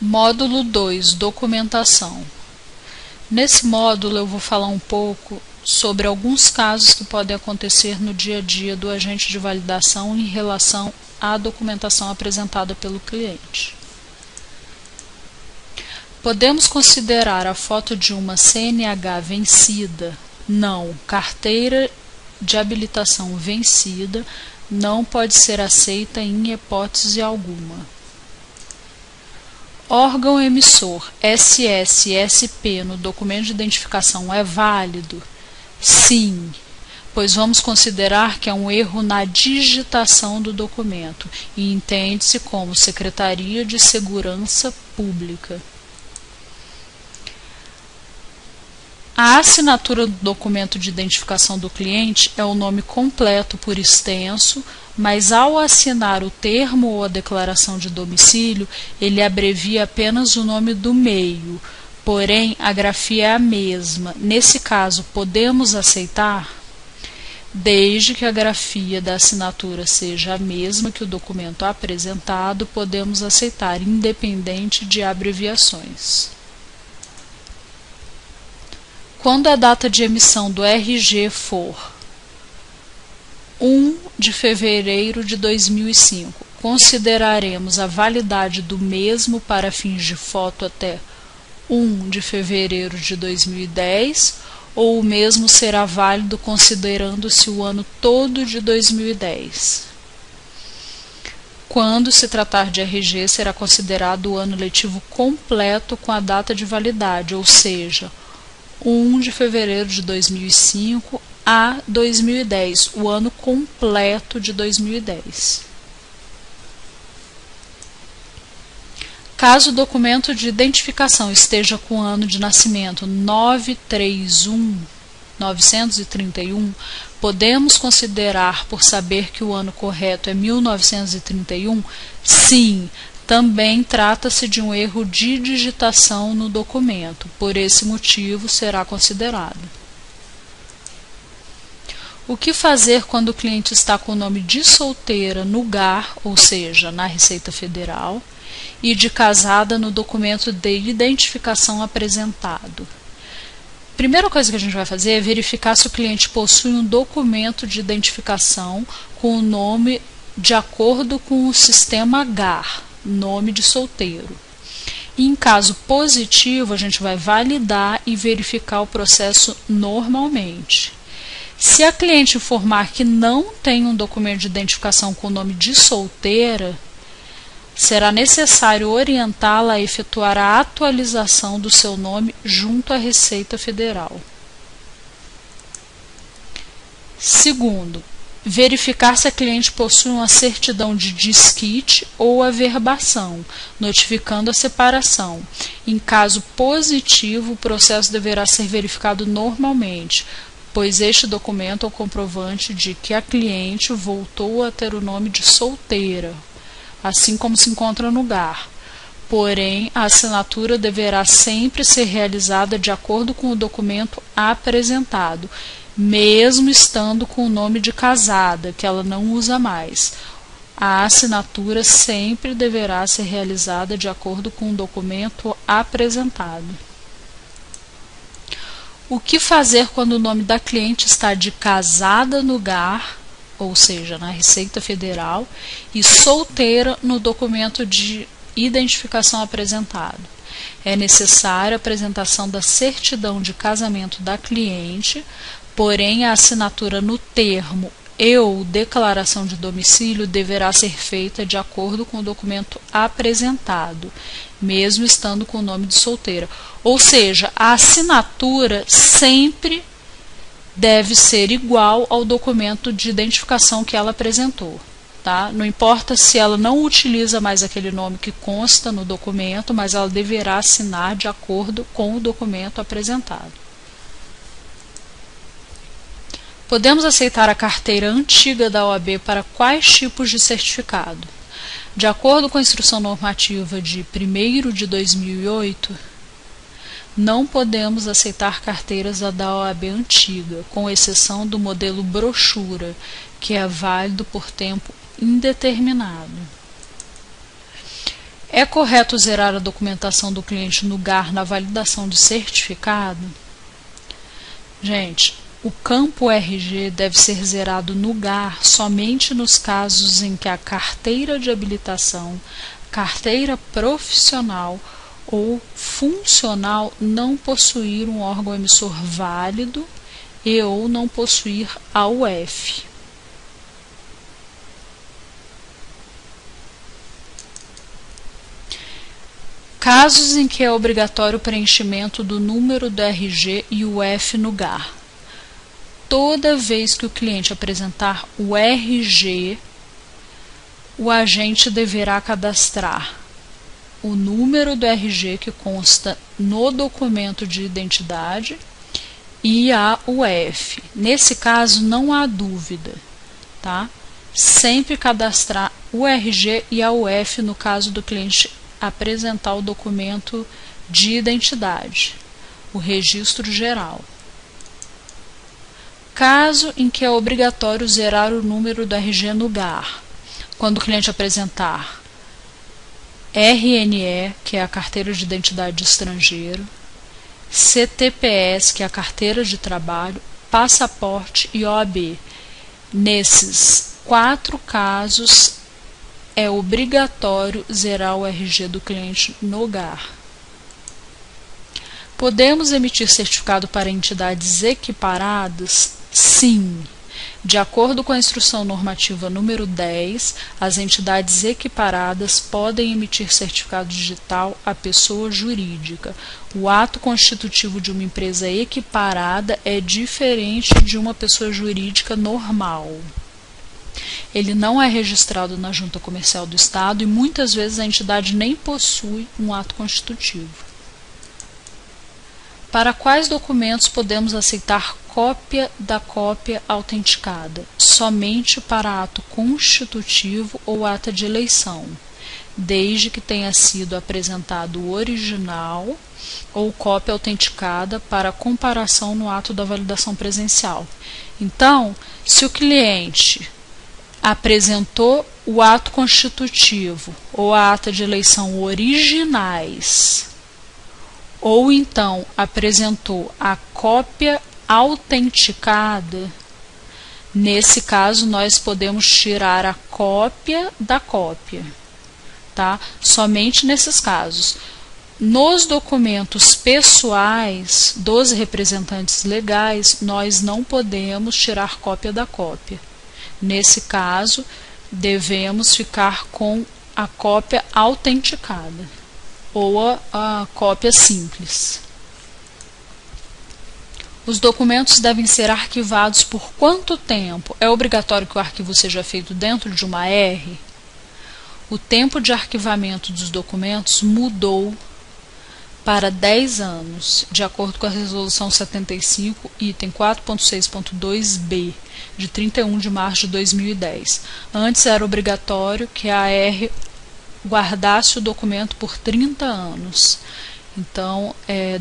Módulo 2, Documentação. Nesse módulo eu vou falar um pouco sobre alguns casos que podem acontecer no dia a dia do agente de validação em relação à documentação apresentada pelo cliente. Podemos considerar a foto de uma CNH vencida? Não. Carteira de habilitação vencida não pode ser aceita em hipótese alguma. Órgão emissor SSSP no documento de identificação é válido? Sim, pois vamos considerar que é um erro na digitação do documento e entende-se como Secretaria de Segurança Pública. A assinatura do documento de identificação do cliente é o nome completo por extenso, mas ao assinar o termo ou a declaração de domicílio, ele abrevia apenas o nome do meio, porém a grafia é a mesma. Nesse caso, podemos aceitar? Desde que a grafia da assinatura seja a mesma que o documento apresentado, podemos aceitar, independente de abreviações. Quando a data de emissão do RG for 1 de fevereiro de 2005, consideraremos a validade do mesmo para fins de foto até 1 de fevereiro de 2010, ou o mesmo será válido considerando-se o ano todo de 2010. Quando se tratar de RG, será considerado o ano letivo completo com a data de validade, ou seja, 1 de fevereiro de 2005 a 2010, o ano completo de 2010. Caso o documento de identificação esteja com o ano de nascimento 931, podemos considerar por saber que o ano correto é 1931? Sim. Também trata-se de um erro de digitação no documento, por esse motivo será considerado. O que fazer quando o cliente está com o nome de solteira no GAR, ou seja, na Receita Federal, e de casada no documento de identificação apresentado? Primeira coisa que a gente vai fazer é verificar se o cliente possui um documento de identificação com o nome de acordo com o sistema GAR. Nome de solteiro. E em caso positivo, a gente vai validar e verificar o processo normalmente. Se a cliente informar que não tem um documento de identificação com o nome de solteira, será necessário orientá-la a efetuar a atualização do seu nome junto à Receita Federal. Segundo, verificar se a cliente possui uma certidão de desquite ou averbação, notificando a separação. Em caso positivo, o processo deverá ser verificado normalmente, pois este documento é o comprovante de que a cliente voltou a ter o nome de solteira, assim como se encontra no GAR. Porém, a assinatura deverá sempre ser realizada de acordo com o documento apresentado, mesmo estando com o nome de casada, que ela não usa mais. A assinatura sempre deverá ser realizada de acordo com o documento apresentado. O que fazer quando o nome da cliente está de casada no GAR, ou seja, na Receita Federal, e solteira no documento de identificação apresentado? É necessária a apresentação da certidão de casamento da cliente, porém a assinatura no termo e ou declaração de domicílio deverá ser feita de acordo com o documento apresentado, mesmo estando com o nome de solteira. Ou seja, a assinatura sempre deve ser igual ao documento de identificação que ela apresentou. Tá? Não importa se ela não utiliza mais aquele nome que consta no documento, mas ela deverá assinar de acordo com o documento apresentado. Podemos aceitar a carteira antiga da OAB para quais tipos de certificado? De acordo com a Instrução Normativa de 1º de 2008, não podemos aceitar carteiras da OAB antiga, com exceção do modelo brochura, que é válido por tempo indeterminado. É correto zerar a documentação do cliente no GAR na validação de certificado? Gente, o campo RG deve ser zerado no GAR somente nos casos em que a carteira de habilitação, carteira profissional ou funcional não possuir um órgão emissor válido e ou não possuir a UF. Casos em que é obrigatório o preenchimento do número do RG e UF no GAR. Toda vez que o cliente apresentar o RG, o agente deverá cadastrar o número do RG que consta no documento de identidade e a UF. Nesse caso não há dúvida, tá? Sempre cadastrar o RG e a UF no caso do cliente apresentar o documento de identidade, o registro geral. Caso em que é obrigatório zerar o número do RG no GAR, quando o cliente apresentar RNE, que é a carteira de identidade de estrangeiro, CTPS, que é a carteira de trabalho, passaporte e OAB. Nesses 4 casos, é obrigatório zerar o RG do cliente no GAR. Podemos emitir certificado para entidades equiparadas? Sim. De acordo com a Instrução Normativa número 10, as entidades equiparadas podem emitir certificado digital à pessoa jurídica. O ato constitutivo de uma empresa equiparada é diferente de uma pessoa jurídica normal. Ele não é registrado na Junta Comercial do Estado e muitas vezes a entidade nem possui um ato constitutivo. Para quais documentos podemos aceitar cópia da cópia autenticada? Somente para ato constitutivo ou ata de eleição, desde que tenha sido apresentado o original ou cópia autenticada para comparação no ato da validação presencial. Então, se o cliente apresentou o ato constitutivo ou a ata de eleição originais, ou então apresentou a cópia autenticada, nesse caso nós podemos tirar a cópia da cópia, tá? Somente nesses casos. Nos documentos pessoais dos representantes legais, nós não podemos tirar cópia da cópia. Nesse caso, devemos ficar com a cópia autenticada ou a cópia simples. Os documentos devem ser arquivados por quanto tempo? É obrigatório que o arquivo seja feito dentro de uma R? O tempo de arquivamento dos documentos mudou para 10 anos, de acordo com a Resolução 75, item 4.6.2b, de 31 de março de 2010. Antes era obrigatório que a R guardasse o documento por 30 anos. Então,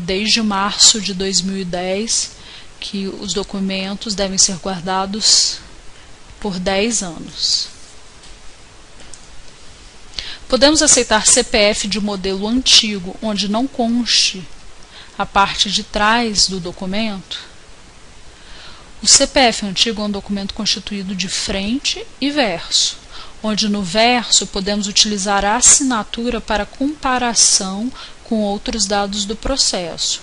desde março de 2010, que os documentos devem ser guardados por 10 anos. Podemos aceitar CPF de modelo antigo, onde não conste a parte de trás do documento? O CPF antigo é um documento constituído de frente e verso, onde no verso podemos utilizar a assinatura para comparação com outros dados do processo.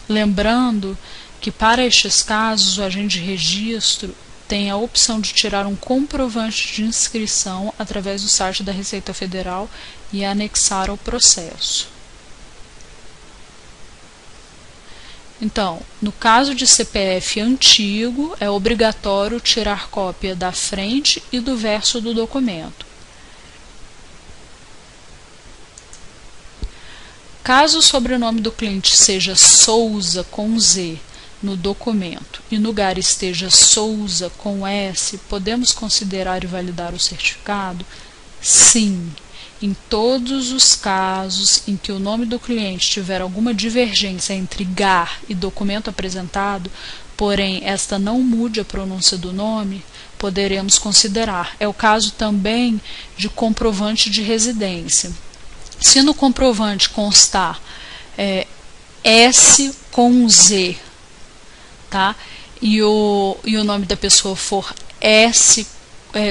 Lembrando que para estes casos o agente de registro tem a opção de tirar um comprovante de inscrição através do site da Receita Federal e anexar ao processo. Então, no caso de CPF antigo, é obrigatório tirar cópia da frente e do verso do documento. Caso o sobrenome do cliente seja Souza com Z no documento e no GAR esteja Souza com S, podemos considerar e validar o certificado? Sim. Em todos os casos em que o nome do cliente tiver alguma divergência entre GAR e documento apresentado, porém esta não mude a pronúncia do nome, poderemos considerar. É o caso também de comprovante de residência. Se no comprovante constar S com Z, tá? E o nome da pessoa for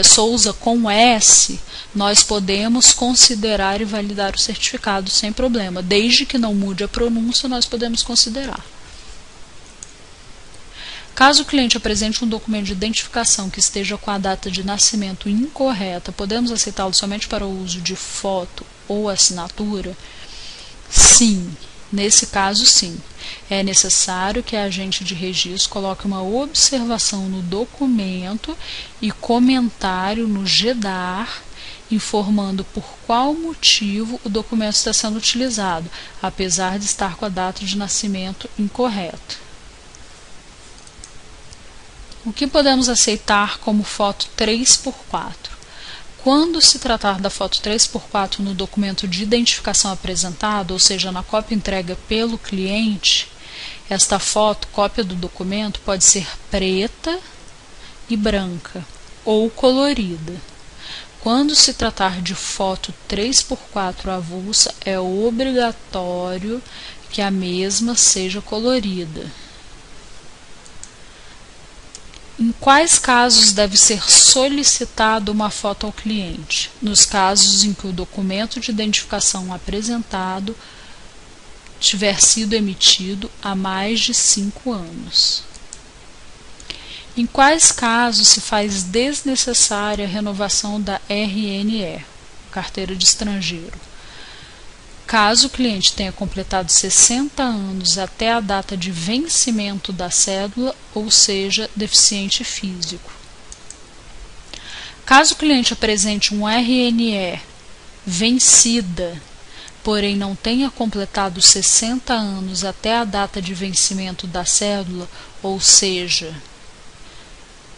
Souza com S, nós podemos considerar e validar o certificado sem problema. Desde que não mude a pronúncia, nós podemos considerar. Caso o cliente apresente um documento de identificação que esteja com a data de nascimento incorreta, podemos aceitá-lo somente para o uso de foto ou assinatura? Sim, nesse caso sim. É necessário que a agente de registro coloque uma observação no documento e comentário no GEDAR, informando por qual motivo o documento está sendo utilizado, apesar de estar com a data de nascimento incorreta. O que podemos aceitar como foto 3x4? Quando se tratar da foto 3x4 no documento de identificação apresentado, ou seja, na cópia entregue pelo cliente, esta foto, cópia do documento, pode ser preta e branca ou colorida. Quando se tratar de foto 3x4 avulsa, é obrigatório que a mesma seja colorida. Em quais casos deve ser solicitada uma foto ao cliente? Nos casos em que o documento de identificação apresentado tiver sido emitido há mais de 5 anos. Em quais casos se faz desnecessária a renovação da RNE, Carteira de Estrangeiro? Caso o cliente tenha completado 60 anos até a data de vencimento da cédula, ou seja, deficiente físico. Caso o cliente apresente um RNE vencida, porém não tenha completado 60 anos até a data de vencimento da cédula, ou seja,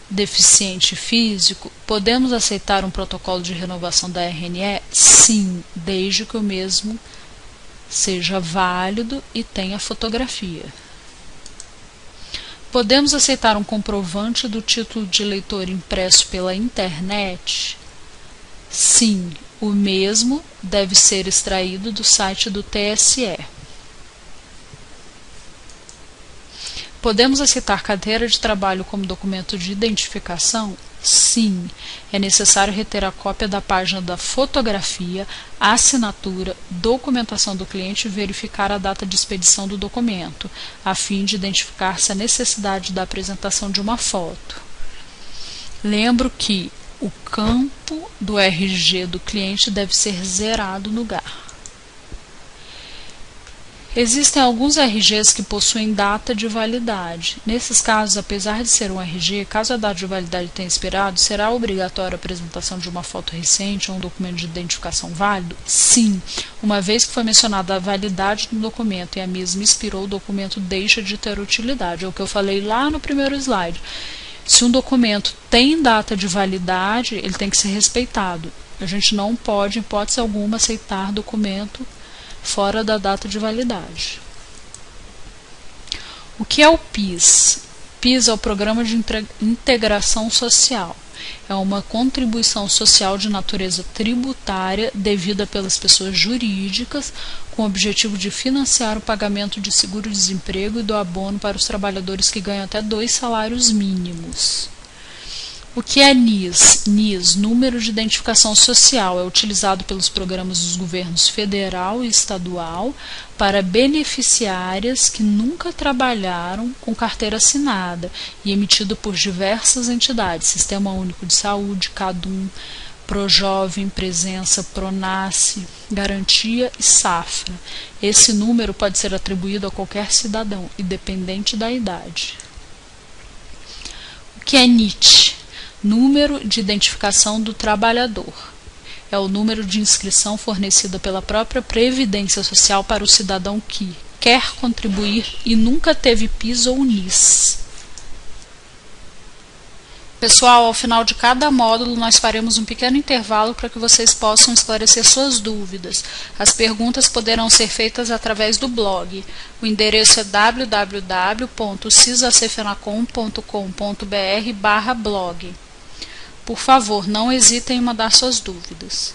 deficiente físico, podemos aceitar um protocolo de renovação da RNE? Sim, desde que o mesmo seja válido e tenha fotografia. Podemos aceitar um comprovante do título de eleitor impresso pela internet? Sim, o mesmo deve ser extraído do site do TSE. Podemos aceitar carteira de trabalho como documento de identificação? Sim, é necessário reter a cópia da página da fotografia, assinatura, documentação do cliente e verificar a data de expedição do documento, a fim de identificar-se a necessidade da apresentação de uma foto. Lembro que o campo do RG do cliente deve ser zerado no GAR. Existem alguns RGs que possuem data de validade. Nesses casos, apesar de ser um RG, caso a data de validade tenha expirado, será obrigatória a apresentação de uma foto recente ou um documento de identificação válido? Sim, uma vez que foi mencionada a validade do documento e a mesma expirou, o documento deixa de ter utilidade. É o que eu falei lá no primeiro slide. Se um documento tem data de validade, ele tem que ser respeitado. A gente não pode, em hipótese alguma, aceitar documento fora da data de validade. O que é o PIS? PIS é o Programa de Integração Social. É uma contribuição social de natureza tributária devida pelas pessoas jurídicas com o objetivo de financiar o pagamento de seguro-desemprego e do abono para os trabalhadores que ganham até 2 salários mínimos. O que é NIS? NIS, Número de Identificação Social, é utilizado pelos programas dos governos federal e estadual para beneficiárias que nunca trabalharam com carteira assinada e emitido por diversas entidades, Sistema Único de Saúde, CADUM, Projovem, Presença, Pronasce, Garantia e Safra. Esse número pode ser atribuído a qualquer cidadão, independente da idade. O que é NIT? Número de Identificação do Trabalhador. É o número de inscrição fornecida pela própria Previdência Social para o cidadão que quer contribuir e nunca teve PIS ou NIS. Pessoal, ao final de cada módulo nós faremos um pequeno intervalo para que vocês possam esclarecer suas dúvidas. As perguntas poderão ser feitas através do blog. O endereço é www.cisacfenacom.com.br/blog. Por favor, não hesitem em mandar suas dúvidas.